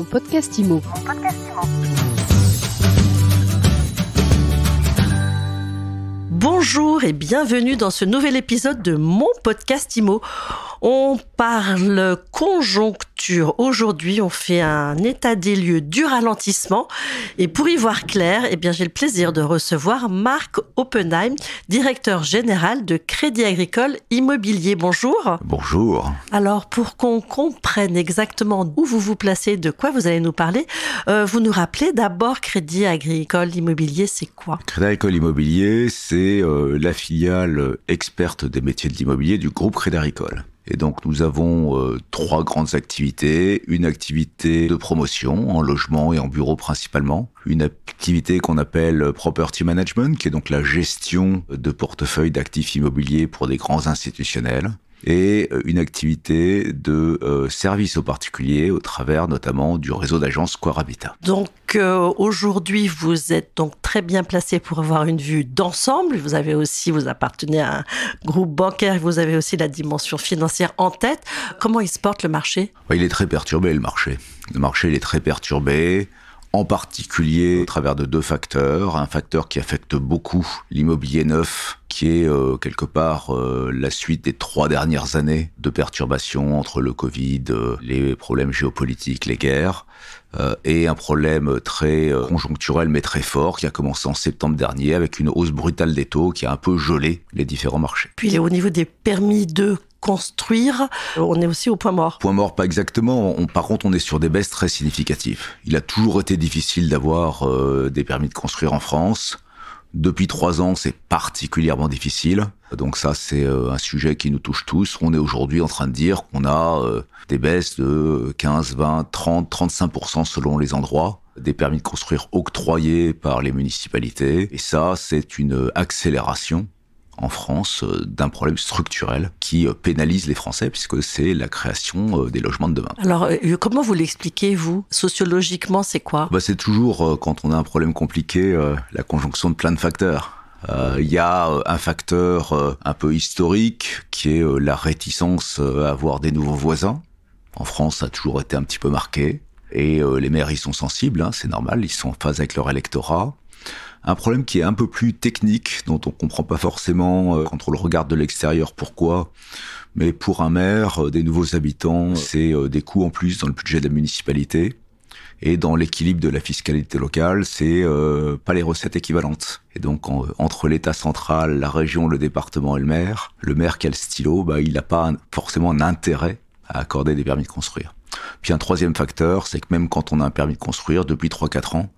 podcast IMO. Bonjour et bienvenue dans ce nouvel épisode de mon podcast IMO. On parle conjoncture. Aujourd'hui, on fait un état des lieux du ralentissement. Et pour y voir clair, j'ai le plaisir de recevoir Marc Oppenheim, directeur général de Crédit Agricole Immobilier. Bonjour. Bonjour. Alors, pour qu'on comprenne exactement où vous vous placez, de quoi vous allez nous parler, vous nous rappelez d'abord Crédit Agricole Immobilier, c'est quoi ? Crédit Agricole Immobilier, c'est la filiale experte des métiers de l'immobilier du groupe Crédit Agricole. Et donc, nous avons trois grandes activités. Une activité de promotion, en logement et en bureau principalement. Une activité qu'on appelle Property Management, qui est donc la gestion de portefeuilles d'actifs immobiliers pour des grands institutionnels. Et une activité de service aux particuliers au travers notamment du réseau d'agences Square Habitat. Donc aujourd'hui, vous êtes donc très bien placé pour avoir une vue d'ensemble. Vous appartenez à un groupe bancaire, vous avez aussi la dimension financière en tête. Comment il se porte le marché ? Il est très perturbé le marché. Le marché il est très perturbé. En particulier au travers de deux facteurs. Un facteur qui affecte beaucoup l'immobilier neuf, qui est quelque part la suite des 3 dernières années de perturbations entre le Covid, les problèmes géopolitiques, les guerres, et un problème très conjoncturel mais très fort qui a commencé en septembre dernier avec une hausse brutale des taux qui a un peu gelé les différents marchés. Puis au niveau des permis de construire, on est aussi au point mort. Point mort, pas exactement. Par contre, on est sur des baisses très significatives. Il a toujours été difficile d'avoir des permis de construire en France. Depuis 3 ans, c'est particulièrement difficile. Donc ça, c'est un sujet qui nous touche tous. On est aujourd'hui en train de dire qu'on a des baisses de 15, 20, 30, 35% selon les endroits, des permis de construire octroyés par les municipalités. Et ça, c'est une accélération en France d'un problème structurel qui pénalise les Français puisque c'est la création des logements de demain. Alors, comment vous l'expliquez, vous ? Sociologiquement, c'est quoi ? C'est toujours, quand on a un problème compliqué, la conjonction de plein de facteurs. Il y a un facteur un peu historique qui est la réticence à avoir des nouveaux voisins. En France, ça a toujours été un petit peu marqué. Et les maires, ils sont sensibles, c'est normal, ils sont en phase avec leur électorat. Un problème qui est un peu plus technique, dont on comprend pas forcément quand on le regarde de l'extérieur pourquoi, mais pour un maire, des nouveaux habitants, c'est des coûts en plus dans le budget de la municipalité. Et dans l'équilibre de la fiscalité locale, c'est pas les recettes équivalentes. Et donc entre l'État central, la région, le département et le maire qui a le stylo, il n'a pas forcément un intérêt à accorder des permis de construire. Puis un troisième facteur, c'est que même quand on a un permis de construire, depuis 3-4 ans,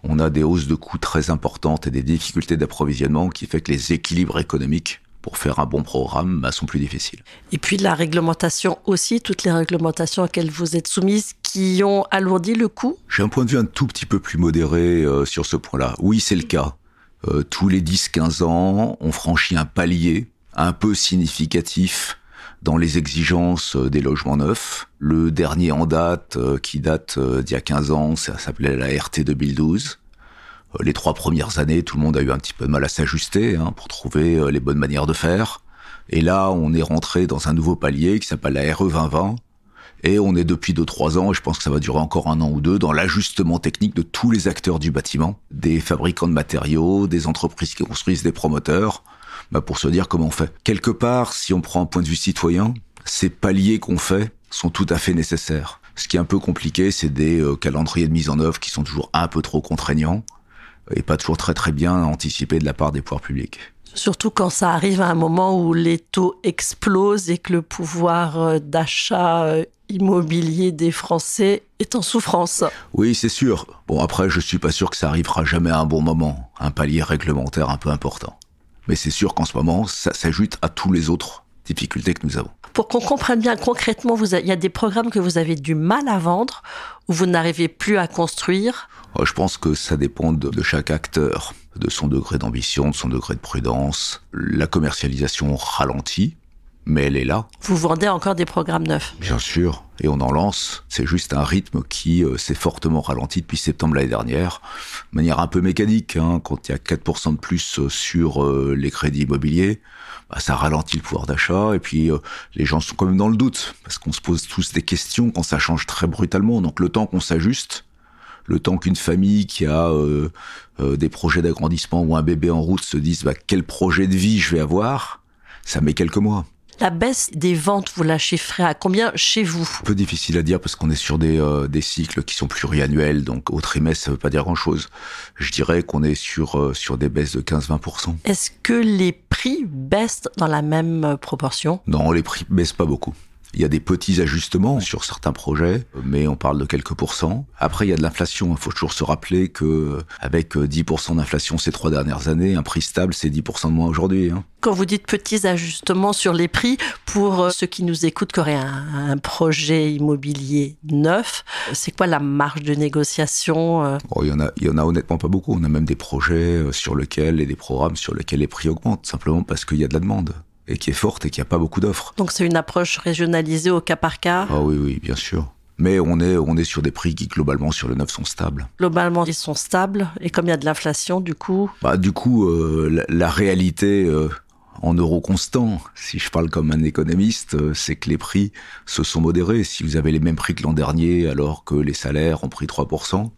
on a des hausses de coûts très importantes et des difficultés d'approvisionnement qui fait que les équilibres économiques pour faire un bon programme sont plus difficiles. Et puis la réglementation aussi, toutes les réglementations auxquelles vous êtes soumises qui ont alourdi le coût ? J'ai un point de vue un tout petit peu plus modéré sur ce point-là. Oui, c'est le cas. Tous les 10-15 ans, on franchit un palier un peu significatif dans les exigences des logements neufs. Le dernier en date, qui date d'il y a 15 ans, ça s'appelait la RT 2012. Les 3 premières années, tout le monde a eu un petit peu de mal à s'ajuster pour trouver les bonnes manières de faire. Et là, on est rentré dans un nouveau palier qui s'appelle la RE 2020. Et on est depuis 2-3 ans, et je pense que ça va durer encore 1 an ou 2, dans l'ajustement technique de tous les acteurs du bâtiment, des fabricants de matériaux, des entreprises qui construisent, des promoteurs, pour se dire comment on fait. Quelque part, si on prend un point de vue citoyen, ces paliers qu'on fait sont tout à fait nécessaires. Ce qui est un peu compliqué, c'est des calendriers de mise en œuvre qui sont toujours un peu trop contraignants et pas toujours très très bien anticipés de la part des pouvoirs publics. Surtout quand ça arrive à un moment où les taux explosent et que le pouvoir d'achat immobilier des Français est en souffrance. Oui, c'est sûr. Après, je suis pas sûr que ça arrivera jamais à un bon moment. Un palier réglementaire un peu important. Mais c'est sûr qu'en ce moment, ça s'ajoute à tous les autres difficultés que nous avons. Pour qu'on comprenne bien concrètement, il y a des programmes que vous avez du mal à vendre, où vous n'arrivez plus à construire. Je pense que ça dépend de chaque acteur, de son degré d'ambition, de son degré de prudence. La commercialisation ralentit, mais elle est là. Vous vendez encore des programmes neufs? Bien sûr, et on en lance. C'est juste un rythme qui s'est fortement ralenti depuis septembre l'année dernière, de manière un peu mécanique. Quand il y a 4% de plus sur les crédits immobiliers, ça ralentit le pouvoir d'achat, et puis les gens sont quand même dans le doute, parce qu'on se pose tous des questions quand ça change très brutalement. Donc le temps qu'on s'ajuste, le temps qu'une famille qui a des projets d'agrandissement ou un bébé en route se dise quel projet de vie je vais avoir, ça met quelques mois. La baisse des ventes, vous la chiffrez à combien chez vous? Un peu difficile à dire parce qu'on est sur des cycles qui sont pluriannuels, donc au trimestre, ça veut pas dire grand-chose. Je dirais qu'on est sur des baisses de 15-20%. Est-ce que les prix baissent dans la même proportion? Non, les prix baissent pas beaucoup. Il y a des petits ajustements sur certains projets, mais on parle de quelques pourcents. Après, il y a de l'inflation. Il faut toujours se rappeler que avec 10% d'inflation ces 3 dernières années, un prix stable, c'est 10% de moins aujourd'hui. Quand vous dites petits ajustements sur les prix, pour ceux qui nous écoutent, qui auraient un projet immobilier neuf, c'est quoi la marge de négociation? Il y en a honnêtement pas beaucoup. On a même des projets et des programmes sur lesquels les prix augmentent, simplement parce qu'il y a de la demande, et qui est forte et qui a pas beaucoup d'offres. Donc c'est une approche régionalisée au cas par cas? Ah oui, bien sûr. Mais on est sur des prix qui, globalement, sur le neuf, sont stables. Globalement, ils sont stables. Et comme il y a de l'inflation, du coup? La réalité, en euros constants, si je parle comme un économiste, c'est que les prix se sont modérés. Si vous avez les mêmes prix que l'an dernier, alors que les salaires ont pris 3%,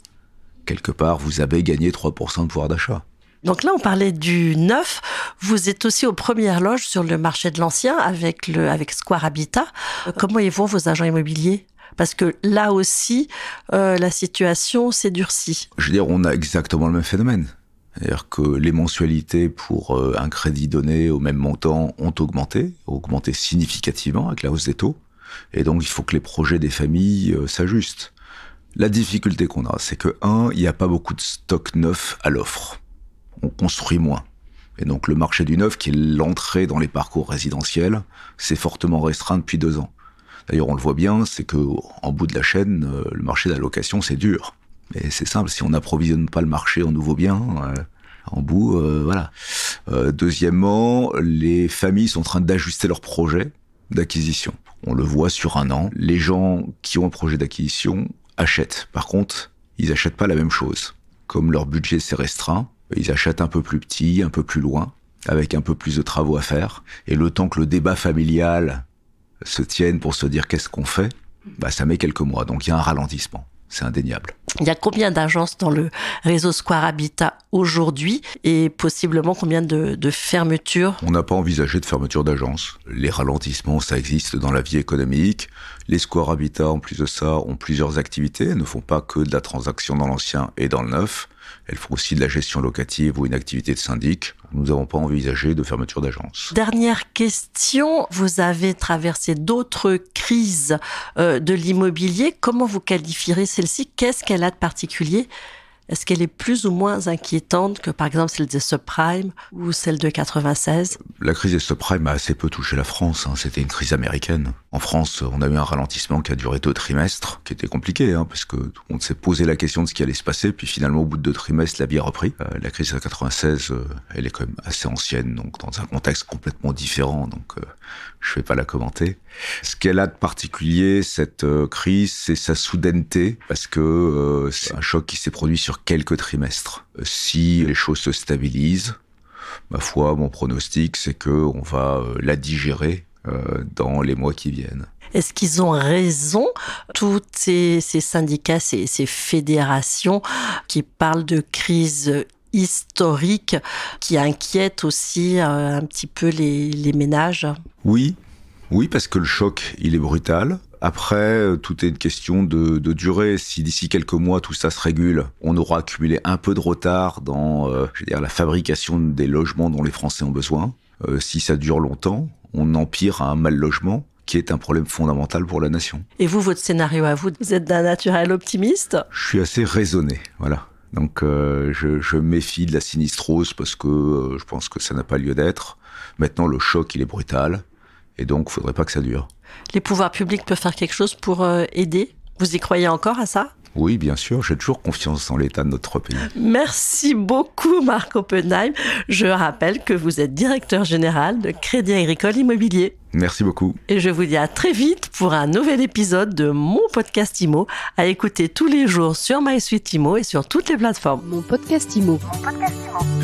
quelque part, vous avez gagné 3% de pouvoir d'achat. Donc là, on parlait du neuf. Vous êtes aussi aux premières loges sur le marché de l'ancien avec Square Habitat. Comment y vont vos agents immobiliers? Parce que là aussi, la situation s'est durcie. Je veux dire, on a exactement le même phénomène. C'est-à-dire que les mensualités pour un crédit donné au même montant ont augmenté significativement avec la hausse des taux. Et donc, il faut que les projets des familles s'ajustent. La difficulté qu'on a, c'est que, il n'y a pas beaucoup de stock neuf à l'offre. On construit moins. Et donc le marché du neuf, qui est l'entrée dans les parcours résidentiels, c'est fortement restreint depuis 2 ans. D'ailleurs, on le voit bien, c'est que en bout de la chaîne, le marché de la location, c'est dur. Mais c'est simple, si on n'approvisionne pas le marché en nouveaux biens, en bout, voilà. Deuxièmement, les familles sont en train d'ajuster leurs projets d'acquisition. On le voit sur 1 an. Les gens qui ont un projet d'acquisition achètent. Par contre, ils achètent pas la même chose. Comme leur budget s'est restreint, ils achètent un peu plus petit, un peu plus loin, avec un peu plus de travaux à faire. Et le temps que le débat familial se tienne pour se dire qu'est-ce qu'on fait, ça met quelques mois. Donc il y a un ralentissement, c'est indéniable. Il y a combien d'agences dans le réseau Square Habitat aujourd'hui et possiblement combien de fermetures? On n'a pas envisagé de fermeture d'agences. Les ralentissements, ça existe dans la vie économique. Les Square Habitat, en plus de ça, ont plusieurs activités. Elles ne font pas que de la transaction dans l'ancien et dans le neuf. Elles font aussi de la gestion locative ou une activité de syndic. Nous n'avons pas envisagé de fermeture d'agence. Dernière question, vous avez traversé d'autres crises de l'immobilier. Comment vous qualifierez celle-ci? Qu'est-ce qu'elle a de particulier? Est-ce qu'elle est plus ou moins inquiétante que, par exemple, celle des subprimes ou celle de 96? La crise des subprimes a assez peu touché la France. C'était une crise américaine. En France, on a eu un ralentissement qui a duré 2 trimestres, qui était compliqué, parce que tout le monde s'est posé la question de ce qui allait se passer. Puis finalement, au bout de 2 trimestres, la vie a repris. La crise de 96, elle est quand même assez ancienne, donc dans un contexte complètement différent. Donc, je vais pas la commenter. Ce qu'elle a de particulier, cette crise, c'est sa soudaineté, parce que c'est un choc qui s'est produit sur quelques trimestres. Si les choses se stabilisent, ma foi, mon pronostic, c'est que on va la digérer dans les mois qui viennent. Est-ce qu'ils ont raison, tous ces syndicats, ces fédérations qui parlent de crise historique, qui inquiètent aussi un petit peu les ménages? Oui, parce que le choc, il est brutal. Après, tout est une question de durée. Si d'ici quelques mois, tout ça se régule, on aura accumulé un peu de retard dans la fabrication des logements dont les Français ont besoin. Si ça dure longtemps, on empire à un mal logement qui est un problème fondamental pour la nation. Et vous, votre scénario à vous, vous êtes d'un naturel optimiste? Je suis assez raisonné, voilà. Donc je méfie de la sinistrose parce que je pense que ça n'a pas lieu d'être. Maintenant, le choc, il est brutal. Et donc, il ne faudrait pas que ça dure. Les pouvoirs publics peuvent faire quelque chose pour aider? Vous y croyez encore à ça? Oui, bien sûr, j'ai toujours confiance en l'état de notre pays. Merci beaucoup Marc Oppenheim. Je rappelle que vous êtes directeur général de Crédit Agricole Immobilier. Merci beaucoup. Et je vous dis à très vite pour un nouvel épisode de Mon Podcast Immo, à écouter tous les jours sur MySuite Immo et sur toutes les plateformes. Mon Podcast Immo. Mon Podcast Immo.